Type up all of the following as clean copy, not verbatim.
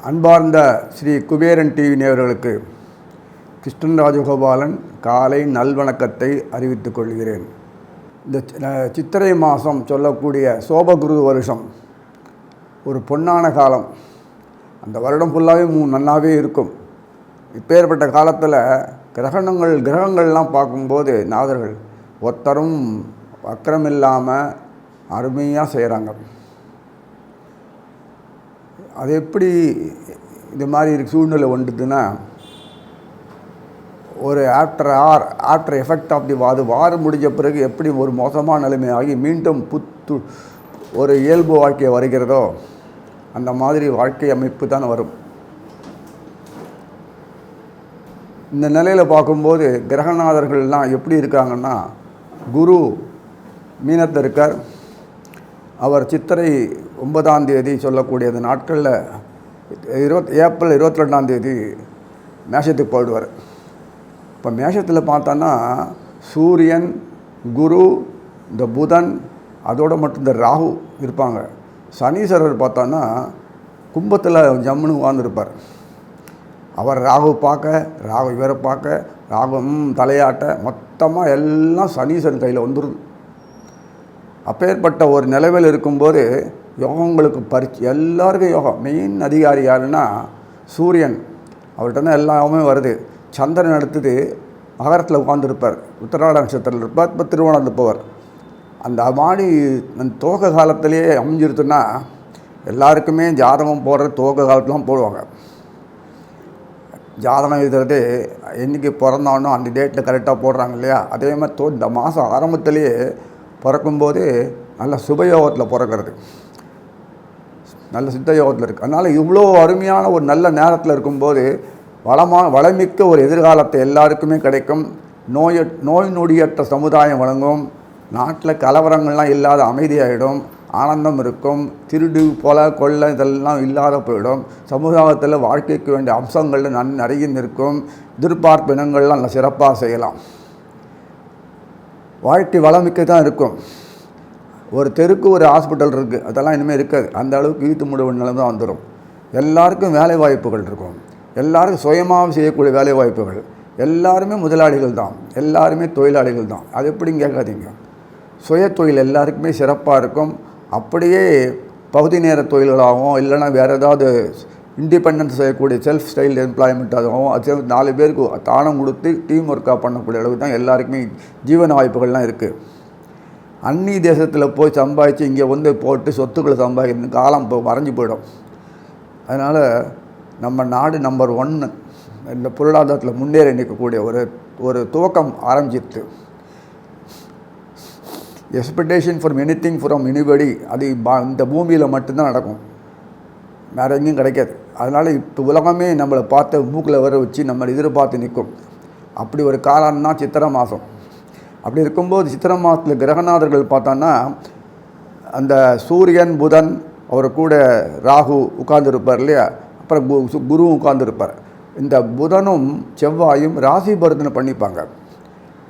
அன்பார்ந்த ஸ்ரீ குபேரன் டிவி நேயர்களுக்கு கிருஷ்ணன் ராஜகோபாலன் காலை நல்வணக்கத்தை அறிவித்துக் கொள்கிறேன். இந்த சித்திரை மாதம் சொல்லக்கூடிய சோபகுரு வருஷம் ஒரு பொன்னான காலம். அந்த வருடம் ஃபுல்லாகவே நல்லாவே இருக்கும். இப்பேற்பட்ட காலத்தில் கிரகங்கள்லாம் பார்க்கும்போது நாதர்கள் ஒருத்தரும் வக்கரம் இல்லாமல் அருமையாக செய்கிறாங்க. அது எப்படி இது மாதிரி சூழ்நிலை வந்துட்டுன்னா, ஒரு ஆஃப்டர் எஃபெக்ட் ஆஃப் தி வார் முடிஞ்ச பிறகு எப்படி ஒரு மோசமான நிலைமை ஆகி மீண்டும் ஒரு இயல்பு வாழ்க்கை வருகிறதோ அந்த மாதிரி வாழ்க்கை அமைப்பு தான் வரும். இந்த நிலையில் பார்க்கும்போது கிரகநாதர்கள்லாம் எப்படி இருக்காங்கன்னா, குரு மீனத்தில் இருக்கார். அவர் சித்திரை 9ஆம் தேதி சொல்லக்கூடிய அந்த நாட்களில் ஏப்ரல் 22ஆம் தேதி மேஷத்துக்கு போயிடுவார். இப்போ மேஷத்தில் பார்த்தோன்னா சூரியன், குரு, இந்த புதன், அதோடு மட்டும் இந்த ராகு இருப்பாங்க. சனீஸ்வரர் பார்த்தோன்னா கும்பத்தில் ஜம்முன்னு உட்கார்ந்துருப்பார். அவர் ராகு பார்க்க, இவரை பார்க்க, ராகு தலையாட்ட மொத்தமாக எல்லாம் சனீஸ்வரன் கையில் வந்துடுது. அப்பேற்பட்ட ஒரு நிலவில் இருக்கும்போது யோகங்களுக்கு எல்லாருக்கும் யோகம். மெயின் அதிகாரி யாருன்னா சூரியன். அவர்கிட்ட தான் எல்லாமே வருது. சந்திரன் அடுத்தது மகரத்தில் உட்காந்துருப்பார், உத்திராட நட்சத்திரத்தில் இருப்பார். இப்போ திருவோணம் போவார். அந்த மாதிரி அந்த துவக்க காலத்திலேயே அமைஞ்சிருத்துன்னா எல்லாருக்குமே ஜாதகம் போடுற துவக்க காலத்துலாம் போடுவாங்க. ஜாதகம் எழுதுறது என்றைக்கு பிறந்தானோ அந்த டேட்டில் கரெக்டாக போடுறாங்க இல்லையா? அதே மாதிரி இந்த மாதம் ஆரம்பத்திலேயே பிறக்கும்போது நல்ல சுபயோகத்தில் பிறக்கிறது, நல்ல சித்த யோகத்தில் இருக்குது. அதனால் இவ்வளோ அருமையான ஒரு நல்ல நேரத்தில் இருக்கும்போது வளமிக்க ஒரு எதிர்காலத்தை எல்லாருக்குமே கிடைக்கும். நோய் நொடியற்ற சமுதாயம் வழங்கும். நாட்டில் கலவரங்கள்லாம் இல்லாத அமைதியாகிடும், ஆனந்தம் இருக்கும். திருடு கொள்ளை இதெல்லாம் இல்லாத போயிடும். சமுதாயத்தில் வாழ்க்கைக்கு வேண்டிய அம்சங்கள் நிறைய இருக்கும். எதிர்பார்ப்பு இனங்கள்லாம் நல்லா சிறப்பாக செய்யலாம். வாழ்க்கை வளமிக்க தான் இருக்கும். ஒரு தெருக்கு ஒரு ஹாஸ்பிட்டல் இருக்குது, அதெல்லாம் இனிமேல் இருக்காது. அந்த அளவுக்கு ஈத்து முடிவு நிலை தான் வந்துடும். எல்லாருக்கும் வேலை வாய்ப்புகள் இருக்கும். எல்லாருக்கும் சுயமாக செய்யக்கூடிய வேலை வாய்ப்புகள். எல்லாருமே முதலாளிகள் தான், எல்லாருமே தொழிலாளிகள் தான். அது எப்படின்னு கேட்காதீங்க. சுய தொழில் எல்லாருக்குமே சிறப்பாக இருக்கும். அப்படியே பகுதி நேர தொழில்களாகவும் இல்லைன்னா வேறு ஏதாவது இண்டிபெண்டன்ஸ் செய்யக்கூடிய செல்ஃப் ஸ்டைல் எம்ப்ளாய்மெண்ட்டாகவும் அது 4 பேருக்கு தானம் கொடுத்து டீம் ஒர்க்காக பண்ணக்கூடிய அளவுக்கு தான் எல்லாருக்குமே ஜீவன வாய்ப்புகள்லாம் இருக்குது. அந்நிய தேசத்தில் போய் சம்பாதிச்சு இங்கே வந்து போட்டு சொத்துக்களை சம்பாதிக்கிறது காலம் இப்போ மறைஞ்சு போயிடும். அதனால் நம்ம நாடு நம்பர் 1 இந்த பொருளாதாரத்தில் முன்னேறி நிற்கக்கூடிய ஒரு துவக்கம் ஆரம்பிச்சிருச்சு. Expectation for anything from anybody அது இந்த பூமியில் மட்டும்தான் நடக்கும், வேறு எங்கேயும் கிடைக்காது. அதனால் இப்போ உலகமே நம்மளை பார்த்த மூக்கில் வர வச்சு நம்மளை எதிர்பார்த்து நிற்கும். அப்படி ஒரு காலம்னா சித்திரை மாதம். அப்படி இருக்கும்போது சித்திரை மாதத்தில் கிரகநாதர்கள் பார்த்தோன்னா அந்த சூரியன், புதன், அவர் கூட ராகு உட்கார்ந்துருப்பார் இல்லையா? அப்புறம் குருவும் உட்கார்ந்துருப்பார். இந்த புதனும் செவ்வாயும் ராசி பரிவர்த்தனை பண்ணிப்பாங்க.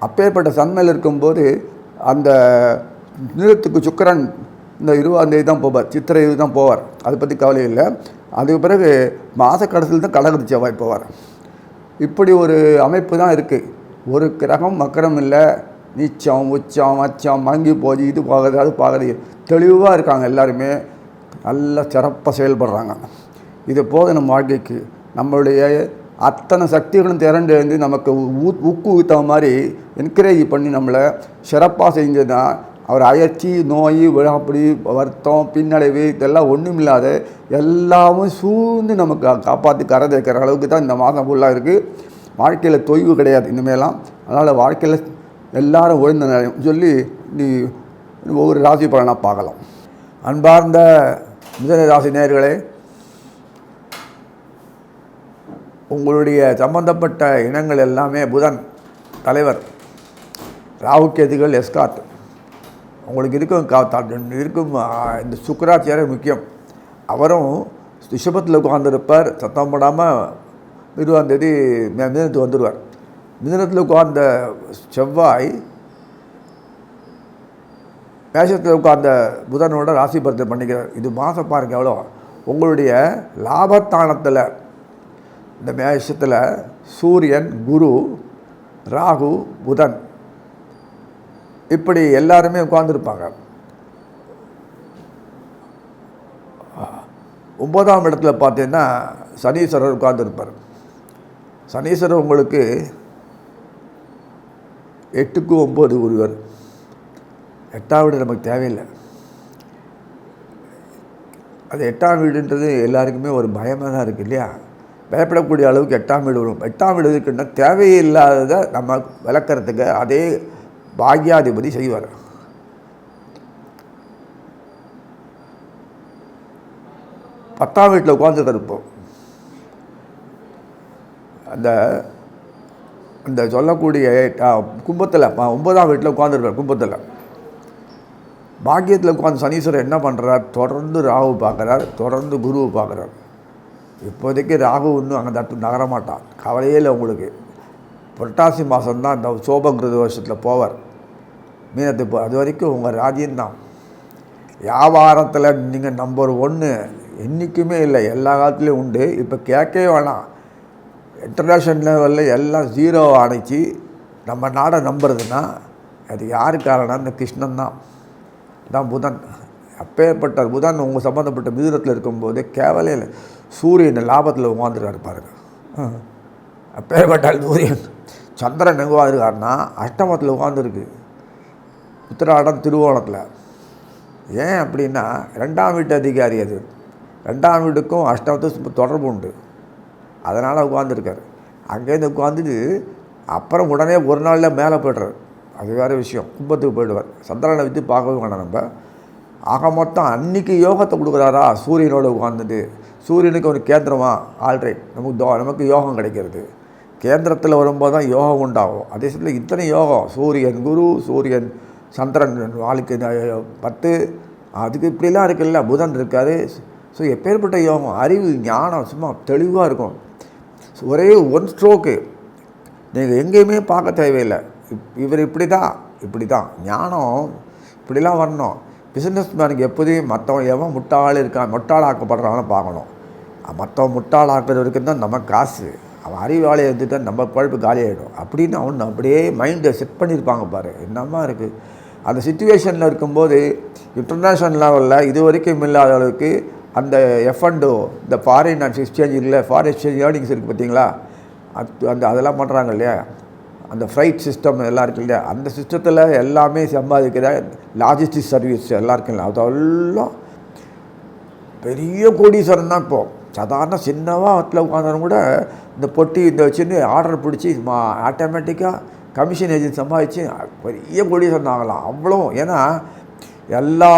அப்பேற்பட்ட சன்மையில் இருக்கும்போது அந்த நிறத்துக்கு சுக்கிரன் இந்த 20ஆம் தேதி தான் போவார், சித்திரை தான் போவார். அதை பற்றி கவலை இல்லை. அதுக்கு பிறகு மாத கடைசியில் தான் கடகதி செவ்வாய் போவார். இப்படி ஒரு அமைப்பு தான் இருக்குது. ஒரு கிரகம் மக்கரம் இல்லை. நீச்சம், உச்சம், அச்சம், மங்கி போய் இது பார்க்குறது அது பார்க்குறது தெளிவாக இருக்காங்க. எல்லாருமே நல்லா சிறப்பாக செயல்படுறாங்க. இது போது நம்ம வாழ்க்கைக்கு நம்மளுடைய அத்தனை சக்திகளும் திரண்டு வந்து நமக்கு ஊக்குவித்த மாதிரி என்கரேஜ் பண்ணி நம்மளை சிறப்பாக செஞ்சதுதான். அவர் அயற்சி, நோய், விழாப்படி, வருத்தம், பின்னடைவு இதெல்லாம் ஒன்றும் இல்லாத எல்லாமும் சூழ்ந்து நமக்கு காப்பாற்றி கரை தேக்கிற அளவுக்கு தான் இந்த மாதம் ஃபுல்லாக இருக்குது. வாழ்க்கையில் தொய்வு கிடையாது இனிமேலாம். அதனால் வாழ்க்கையில் எல்லாரும் ஒழுந்த சொல்லி நீ ஒவ்வொரு ராசி பலனாக பார்க்கலாம். அன்பார்ந்த மிதுன ராசி நேயர்களே, உங்களுடைய சம்பந்தப்பட்ட இனங்கள் எல்லாமே புதன் தலைவர், ராகுகேதுகள் எஸ்கார்ட். உங்களுக்கு இருக்கும் இந்த சுக்கிராச்சாரியர் முக்கியம். அவரும் ரிஷபத்தில் உட்கார்ந்துருப்பார். சத்தம் போடாமல் 20ஆம் தேதி மிதுனத்துக்கு வந்துடுவார். மிதுனத்தில் உட்கார்ந்த செவ்வாய் மேஷத்தில் உட்கார்ந்த புதனோட ராசி பரிவர்த்தனை பண்ணிக்கிறார். இது மாதம் பாருங்க எவ்வளோ. உங்களுடைய லாபத்தானத்தில் இந்த மேஷத்தில் சூரியன், குரு, ராகு, புதன் இப்படி எல்லாருமே உட்கார்ந்துருப்பாங்க. 9ஆம் இடத்துல பார்த்தீங்கன்னா சனீஸ்வரர் உட்கார்ந்துருப்பார். சனீஸ்வரர் உங்களுக்கு 8க்கு 9 ஒருவர். 8ஆம் வீடு நமக்கு தேவையில்லை. அது 8ஆம் வீடுன்றது எல்லாருக்குமே ஒரு பயமாக தான் இருக்குது இல்லையா? பயப்படக்கூடிய அளவுக்கு 8ஆம் வீடு வரும். 8ஆம் வீடு இருக்குன்னா தேவையில்லாததை நம்ம விளக்கிறதுக்கு அதே பாக்யாதிபதி செய்வார். 10ஆம் வீட்டில் உட்காந்துருக்கார். இப்போ அந்த அந்த சொல்லக்கூடிய கும்பத்தில் 9ஆம் வீட்டில் உட்காந்துருக்கார். கும்பத்தில் பாக்கியத்தில் உட்காந்து சனீஸ்வரர் என்ன பண்ணுறார்? தொடர்ந்து ராகு பார்க்குறார், தொடர்ந்து குருவை பார்க்குறார். இப்போதைக்கு ராகு இன்னும் அங்கே தட்டு நகரமாட்டான், கவலையே இல்லை உங்களுக்கு. புரட்டாசி மாதம்தான் இந்த சோபங்கிருத வருஷத்தில் போவார் மீனத்துக்கு. அது வரைக்கும் உங்கள் ராஜ்யம்தான். வியாபாரத்தில் நீங்கள் நம்பர் 1 என்றைக்குமே இல்லை, எல்லா காலத்துலேயும் உண்டு. இப்போ கேட்கவே வேணாம். இன்டர்நேஷ்னல் லெவலில் எல்லாம் 0 அணைச்சி நம்ம நாடை நம்புறதுன்னா அது யார் காரணம்? இந்த கிருஷ்ணன் தான் புதன். அப்பேற்பட்ட புதன் உங்கள் சம்மந்தப்பட்ட மிதுனத்தில் இருக்கும்போது கேவலே இல்லை. சூரியன் லாபத்தில் உட்காந்துருக்காரு பாருங்க. அப்பேற்பட்ட சூரியன். சந்திரன் எங்கே உட்காந்துருக்காருன்னா அஷ்டமத்தில் உட்காந்துருக்கு, உத்திராடம் திருவோணத்தில். ஏன் அப்படின்னா 2ஆம் வீட்டு அதிகாரி அது. 2ஆம் வீட்டுக்கும் அஷ்டமத்துக்கும் தொடர்பு உண்டு. அதனால் உட்காந்துருக்கார். அங்கேருந்து உட்காந்துட்டு அப்புறம் உடனே ஒரு நாளில் மேலே போய்டுறார். அது வேறு விஷயம். கும்பத்துக்கு போயிடுவார். சந்திரனை வச்சு பார்க்கவே வேணாம் நம்ம. ஆக மொத்தம் அன்றைக்கி யோகத்தை கொடுக்குறாரா சூரியனோடு உட்காந்துட்டு. சூரியனுக்கு ஒரு கேந்திரமா ஆல்ரைட் நமக்கு யோகம் கிடைக்கிறது. கேந்திரத்தில் வரும்போது தான் யோகம் உண்டாகும். அதே சமயத்தில் இத்தனை யோகம், சூரியன் குரு, சூரியன் சந்திரன் வாழ்க்கை 10, அதுக்கு இப்படிலாம் இருக்குல்ல, புதன் இருக்கார். ஸோ எப்பேற்பட்ட யோகம், அறிவு, ஞானம் சும்மா தெளிவாக இருக்கும். ஒரே ஒன் ஸ்ட்ரோக்கு நீங்கள் எங்கேயுமே பார்க்க தேவையில்லை. இவர் இப்படி தான் ஞானம் இப்படிலாம் வரணும். பிஸ்னஸ் மேனுக்கு எப்போதையும் மற்றவன் எவன் முட்டாள் இருக்கான், முட்டாளாக்கப்படுறான்னு பார்க்கணும். மற்றவன் முட்டாளாக்குறது வரைக்கும் தான் நம்ம காசு. அவன் அறிவாளியை இருந்துட்டு நம்ம பழப்பு காலியாகிடும் அப்படின்னு அவன் அப்படியே மைண்டை செட் பண்ணியிருப்பாங்க பாரு. என்னமா இருக்குது அந்த சுச்சுவேஷனில் இருக்கும்போது. இன்டர்நேஷ்னல் லெவலில் இது வரைக்கும் இல்லாத அளவுக்கு அந்த எஃப்என்டோ, இந்த ஃபாரின் எக்ஸ்சேஞ்ச் இல்லை, ஃபாரின் எக்ஸ்சேஞ்ச் ஏர்னிங்ஸ் இருக்குது பார்த்தீங்களா? அதெல்லாம் பண்ணுறாங்க இல்லையா? அந்த ஃப்ரைட் சிஸ்டம் எல்லாம் இருக்குது இல்லையா? அந்த சிஸ்டத்தில் எல்லாமே சம்பாதிக்கிற லாஜிஸ்டிக் சர்வீஸ் எல்லாம் இருக்குல்ல, அதெல்லாம் பெரிய கோடீஸ்வரன் தான். இப்போது சாதாரண சின்னவாக அதில் உட்காந்தவங்க கூட இந்த பொட்டி இந்த வச்சுன்னு ஆர்டர் பிடிச்சி ஆட்டோமேட்டிக்காக கமிஷன் ஏஜென்ட் சம்பாதிச்சு பெரிய கோடீஸ்வரன் ஆகலாம். அவ்வளோ. ஏன்னா எல்லா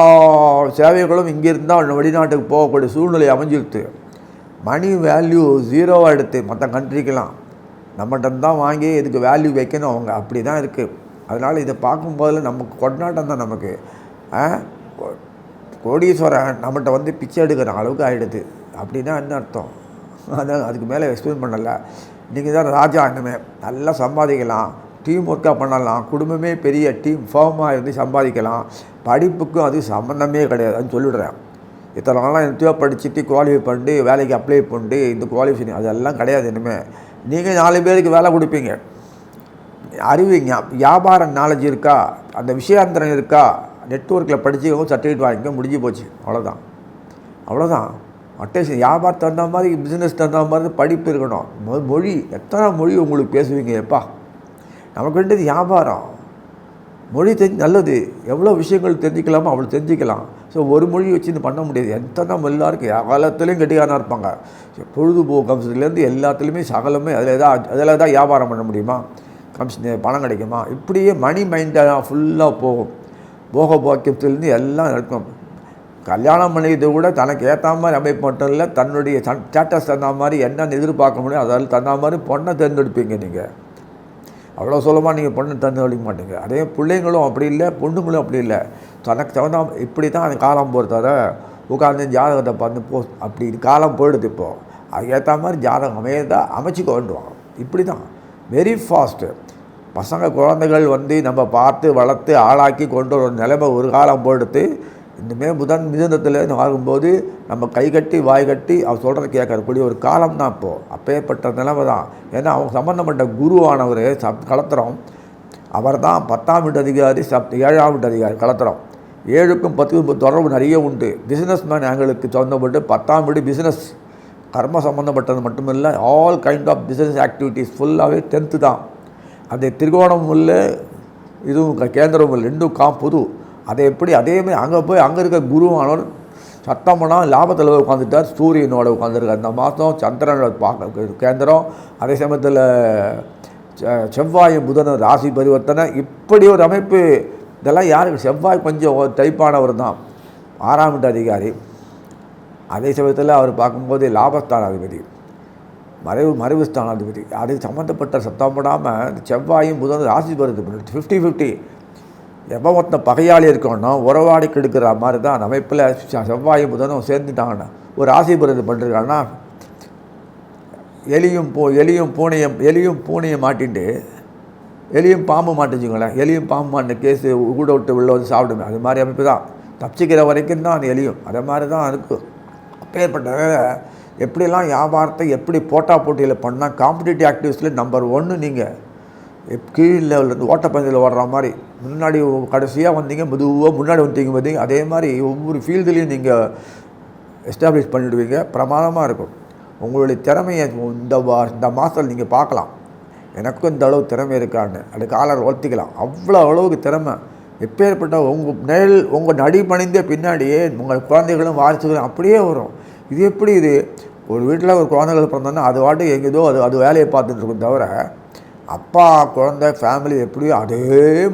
சேவைகளும் இங்கே இருந்தால் வெளிநாட்டுக்கு போகக்கூடிய சூழ்நிலை அமைஞ்சிருத்து. மணி வேல்யூ 0வாக எடுத்து மற்ற கண்ட்ரிக்கெலாம் நம்மகிட்ட தான் வாங்கி இதுக்கு வேல்யூ வைக்கணும். அவங்க அப்படி தான் இருக்குது. அதனால் இதை பார்க்கும்போதில் நமக்கு கொண்டாட்டம் தான். நமக்கு கோடீஸ்வரன் நம்மகிட்ட பிச்சை எடுக்கிற அளவுக்கு ஆகிடுது. அப்படின்னா என்ன அர்த்தம்? அதான் அதுக்கு மேலே எக்ஸ்பிளைன் பண்ணலை. நீங்கள் தான் ராஜா. இன்னுமே நல்லா சம்பாதிக்கலாம், டீம் ஒர்க்காக பண்ணலாம், குடும்பமே பெரிய டீம் ஃபார்மாக இருந்து சம்பாதிக்கலாம். படிப்புக்கும் அது சம்மந்தமே கிடையாதுன்னு சொல்லிடுறேன். இத்தனை நாளாக எத்தையோ படிச்சுட்டு குவாலிஃபை பண்ணி வேலைக்கு அப்ளை பண்ணி இந்த குவாலிஃபிகேஷன் அதெல்லாம் கிடையாது. இனிமேல் நீங்கள் 4 பேருக்கு வேலை கொடுப்பீங்க. அறிவு, வியாபாரம் நாலேஜ் இருக்கா, அந்த விஷயாந்திரம் இருக்கா, நெட்வொர்க்கில் படித்து சர்டிஃபிகேட் வாங்கிக்க, முடிஞ்சு போச்சு. அவ்வளோதான். அட்டேஷன் வியாபாரம் தகுந்த மாதிரி, பிஸ்னஸ் தகுந்த மாதிரி படிப்பு இருக்கணும். மொழி, எத்தனை மொழி உங்களுக்கு பேசுவீங்க? எப்பா, நமக்கு வேண்டியது வியாபாரம். மொழி நல்லது. எவ்வளோ விஷயங்கள் தெரிஞ்சுக்கலாமோ அவ்வளோ தெரிஞ்சுக்கலாம். ஸோ ஒரு மொழி வச்சு இது பண்ண முடியாது. எத்தனை எல்லாருக்கும் காலத்துலேயும் கெட்டிக்காரனாக இருப்பாங்க. பொழுதுபோக்கு அம்சத்துலேருந்து எல்லாத்துலேயுமே சகலமே அதில் தான் வியாபாரம் பண்ண முடியுமா? பணம் கிடைக்குமா? இப்படியே மணி மைண்டாக ஃபுல்லாக போகும். போக போக்கியத்துலேருந்து எல்லாம் இருக்கும். கல்யாணம் பண்ணிக்கிட்டு கூட தனக்கு ஏற்ற மாதிரி அமைப்பு மட்டும் இல்லை, தன்னுடைய ஸ்டேட்டஸ் தகுந்த மாதிரி என்னென்னு எதிர்பார்க்க முடியும் அதில் தகுந்த மாதிரி பொண்ணை தேர்ந்தெடுப்பீங்க. நீங்கள் அவ்வளோ சுலமாக நீங்கள் பொண்ணை தேர்ந்தெடுக்க மாட்டீங்க. அதே பிள்ளைங்களும் அப்படி இல்லை, பொண்ணுங்களும் அப்படி இல்லை. தனக்கு தகுந்த இப்படி தான் அந்த காலம் போகிறத உட்காந்து ஜாதகத்தை பார்த்து அப்படி காலம் போயிடுது. இப்போது அதுக்கேற்ற மாதிரி ஜாதகம் அமைச்சிக்க வேண்டுவாங்க. இப்படி தான் வெரி ஃபாஸ்ட்டு. குழந்தைகள் வந்து நம்ம பார்த்து வளர்த்து ஆளாக்கி கொண்டு ஒரு நிலைமை ஒரு காலம் போடுத்து இனிமேல் மிதுனத்தில் ஆகும்போது நம்ம கை கட்டி வாய் கட்டி அவர் சொல்கிறத கேட்கக்கூடிய ஒரு காலம் தான் இப்போது. அப்பேற்பட்ட நிலைமை தான். ஏன்னா அவங்க சம்மந்தப்பட்ட குருவானவர் கலத்திரம், அவர் தான் 10ஆம் வீட்டு அதிகாரி, 7ஆம் வீட்டு அதிகாரி கலத்திரம். 7க்கும் 10க்கும் தொடர்பு நிறைய உண்டு. பிஸ்னஸ் மேன் ஆங்கிளுக்கு சொந்தப்பட்டு 10ஆம் வீடு பிஸ்னஸ் கர்ம சம்மந்தப்பட்டது மட்டுமில்லை, all kind of business activities ஃபுல்லாகவே 10th தான். அது திரிகோணமும் இல்லை, இதுவும் கேந்திரமும் இல்லை, ரெண்டும் புது. அதை எப்படி அதேமாதிரி அங்கே இருக்க குருவானவர் சத்தம்னா லாபத்தில் உட்காந்துட்டார், சூரியனோட உட்காந்துருக்கார். இந்த மாதம் சந்திரனோட கேந்திரம், அதே சமயத்தில் செவ்வாய் புதன் ராசி பரிவர்த்தனை, இப்படி ஒரு அமைப்பு. இதெல்லாம் யாருக்கு? செவ்வாய் கொஞ்சம் டைப்பானவர் தான், 6ஆம் வீட்டு அதிகாரி. அதே சமயத்தில் அவர் பார்க்கும்போது லாபஸ்தானாதிபதி, மறைவு ஸ்தானாதிபதி. அது சம்மந்தப்பட்ட சத்தம் போடாமல் செவ்வாயும் புதன் ராசி பரிவர்த்தனை 50-50. எப்போ மொத்தம் பகையாளி இருக்கணும்னா உறவாடி கெடுக்கிற மாதிரி தான் அந்த அமைப்பில் செவ்வாயும் புதனும் சேர்ந்துட்டாங்கன்னா ஒரு ராசி பரிவர்த்தனை பண்ணிருக்காங்கன்னா, எலியும் பூனையும் மாட்டின்ட்டு எலியும் பாம்பு மாட்டுச்சுங்களேன். எலியும் பாம்பு மாட்டின கேஸு கூட விட்டு உள்ள வந்து சாப்பிடுமே, அது மாதிரி அமைப்பு தான். தப்பிச்சிக்கிற வரைக்கும் தான் அந்த எலியும் அதே மாதிரி தான் இருக்கும். அப்பேற்பட்ட எப்படிலாம் வியாபாரத்தை எப்படி போட்டியில் பண்ணால் காம்படிட்டிவ் ஆக்டிவிட்டிஸில் நம்பர் 1 நீங்கள். கீழ் லெவலில் ஓட்டப்பந்தயில் ஓடுற மாதிரி முன்னாடி கடைசியாக வந்தீங்க, மெதுவாக முன்னாடி வந்தீங்க. அதே மாதிரி ஒவ்வொரு ஃபீல்டுலேயும் நீங்கள் எஸ்டாப்ளிஷ் பண்ணிவிடுவீங்க. பிரமாதமாக இருக்கும். உங்களுடைய திறமையை இந்த மாதத்தில் நீங்கள் பார்க்கலாம். எனக்கும் இந்த அளவு திறமை இருக்கான்னு அது காலர் ஒத்திக்கலாம். அவ்வளோ அளவுக்கு திறமை. எப்பேற்பட்ட உங்கள் நடி பணிந்த பின்னாடியே உங்கள் குழந்தைகளும் வாரிசுகளும் அப்படியே வரும். இது எப்படி? இது ஒரு வீட்டில் ஒரு குழந்தைகள் பிறந்தோன்னா அது வாட்டு எங்கேதோ அது வேலையை பார்த்துட்டு இருக்கும். தவிர அப்பா குழந்தை ஃபேமிலி எப்படியோ அதே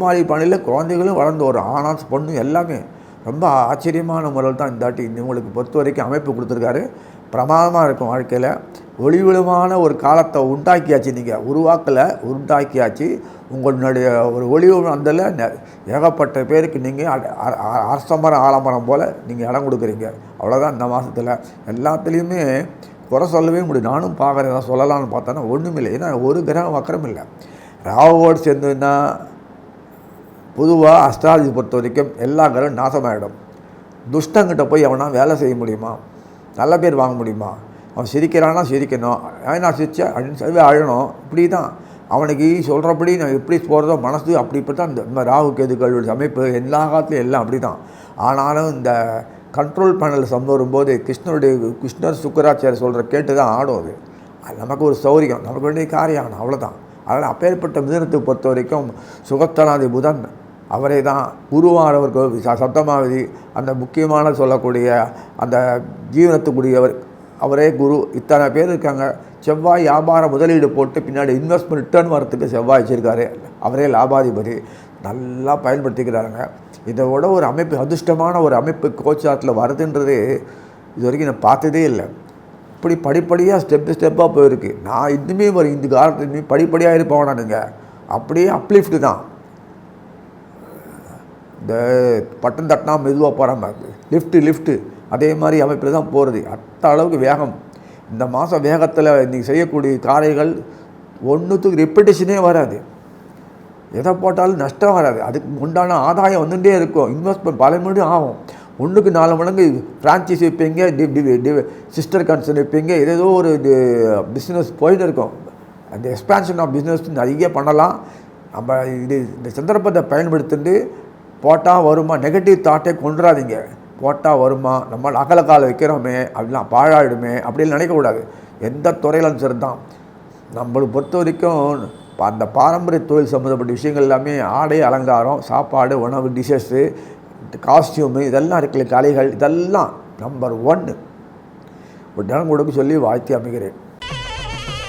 மாதிரி பணியில் குழந்தைகளும் வளர்ந்து வரும். ஆனாலும் பொண்ணு எல்லாமே ரொம்ப ஆச்சரியமான முறையில் தான் இந்த தாட்டி உங்களுக்கு பொறுத்த வரைக்கும் அமைப்பு கொடுத்துருக்காரு. பிரமாதமாக இருக்கும். வாழ்க்கையில் ஒளிவிளமான ஒரு காலத்தை உண்டாக்கியாச்சு. நீங்கள் உண்டாக்கியாச்சு. உங்களுடைய ஒரு ஒளிவு அதில் ஏகப்பட்ட பேருக்கு நீங்கள் அரசமரம் ஆலமரம் போல் நீங்கள் இடம் கொடுக்குறீங்க. அவ்வளோதான். இந்த மாதத்தில் எல்லாத்துலேயுமே குறை சொல்லவே முடியும். நானும் பார்க்குறேன், சொல்லலாம்னு பார்த்தோன்னா ஒன்றுமில்லை. ஏன்னா ஒரு கிரகம் வக்கரம் இல்லை. ராவோடு சேர்ந்துன்னா பொதுவாக அஸ்ட்ராலஜி பொறுத்த வரைக்கும் எல்லா கிரகம் நாசமாகிடும். துஷ்டங்கிட்ட போய் அவனா வேலை செய்ய முடியுமா? நல்ல பேர் வாங்க முடியுமா? அவன் சிரிக்கிறான்னா சிரிக்கணும், நான் சிரிச்சா அப்படின்னு அழணும். இப்படி தான் அவனுக்கு சொல்கிறபடி நான் எப்படி போகிறதோ மனசு அப்படிப்பட்ட இந்த ராகு கேதுக்களுடைய அமைப்பு எல்லா காலத்துலையும் எல்லாம் அப்படி தான். ஆனாலும் இந்த கண்ட்ரோல் பேனல் வரும்போது கிருஷ்ணர் சுக்கராச்சாரியர் சொல்கிற கேட்டு தான் ஆடும். அது நமக்கு ஒரு சௌரியம், நமக்கு வேண்டிய காரியம் ஆகணும், அவ்வளோதான். அதனால் அப்பேற்பட்ட மிதுனத்தை பொறுத்த வரைக்கும் சுகத்தனாதி புதன் அவரே தான். குருவானவருக்கு சப்தமாவதி அந்த முக்கியமான சொல்லக்கூடிய அந்த ஜீவனத்துக்குரியவர் அவரே குரு. இத்தனை பேர் இருக்காங்க. செவ்வாய் வியாபார முதலீடு போட்டு பின்னாடி இன்வெஸ்ட்மெண்ட் ரிட்டர்ன் வரத்துக்கு செவ்வாய் வச்சுருக்காரு. அவரே லாபாதிபதி. நல்லா பயன்படுத்திக்கிறாங்க. இதோட ஒரு அமைப்பு, அதிர்ஷ்டமான ஒரு அமைப்பு கோச்சாரத்தில் வருதுன்றது இது வரைக்கும் நான் பார்த்ததே இல்லை. இப்படி படிப்படியாக ஸ்டெப்பாக போயிருக்கு. நான் இன்னுமே இந்த காலத்துலையுமே படிப்படியாக இருப்போம். நானுங்க அப்படியே அப்லிஃப்ட்டு தான். இந்த பட்டன் தட்டினா மெதுவாக போகிறாம லிஃப்ட்டு அதே மாதிரி அமைப்பில் தான் போகிறது. அளவுக்கு வேகம். இந்த மாதம் வேகத்தில் இன்றைக்கி செய்யக்கூடிய காரியங்கள் ஒன்றுத்துக்கு ரெப்பிட்டேஷனே வராது. எதை போட்டாலும் நஷ்டம் வராது. அதுக்கு உண்டான ஆதாயம் வந்துகிட்டே இருக்கும். இன்வெஸ்ட்மெண்ட் பல மணி ஆகும். 1க்கு 4 மடங்கு ஃப்ரான்ச்சைஸ் வைப்பீங்க, சிஸ்டர் கன்சர்ன் வைப்பீங்க, ஏதோ ஒரு பிஸ்னஸ் போயிட்டு இருக்கும். அந்த எக்ஸ்பான்ஷன் ஆஃப் பிஸ்னஸ் நிறைய பண்ணலாம். நம்ம இந்த சந்தர்ப்பத்தை பயன்படுத்திட்டு போட்டால் வருமா, நெகட்டிவ் தாட்டே கொண்டுறாதீங்க. போட்டால் வருமா, நம்ம அகலக்கால வைக்கிறோமே அப்படிலாம் பாழாயிடுமே அப்படின்னு நினைக்கக்கூடாது. எந்த துறையிலும் சரி தான். நம்மளுக்கு பொறுத்த வரைக்கும் அந்த பாரம்பரிய தொழில் சம்மந்தப்பட்ட விஷயங்கள் எல்லாமே ஆடை அலங்காரம், சாப்பாடு, உணவு, டிஷ்ஷஸ்ஸு, காஸ்டியூமு, இதெல்லாம் இருக்குல்ல, கலைகள், இதெல்லாம் நம்பர் 1 உடனே கொடுக்க சொல்லி வாழ்த்தி அமைகிறேன்.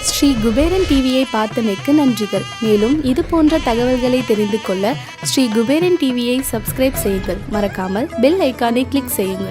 ஸ்ரீ குபேரன் டிவியை பார்த்தமைக்கு நன்றிகள். மேலும் இது போன்ற தகவல்களை தெரிந்து கொள்ள ஸ்ரீ குபேரன் டிவியை சப்ஸ்கிரைப் செய்யுங்கள். மறக்காமல் பெல் ஐக்கானை கிளிக் செய்யுங்கள்.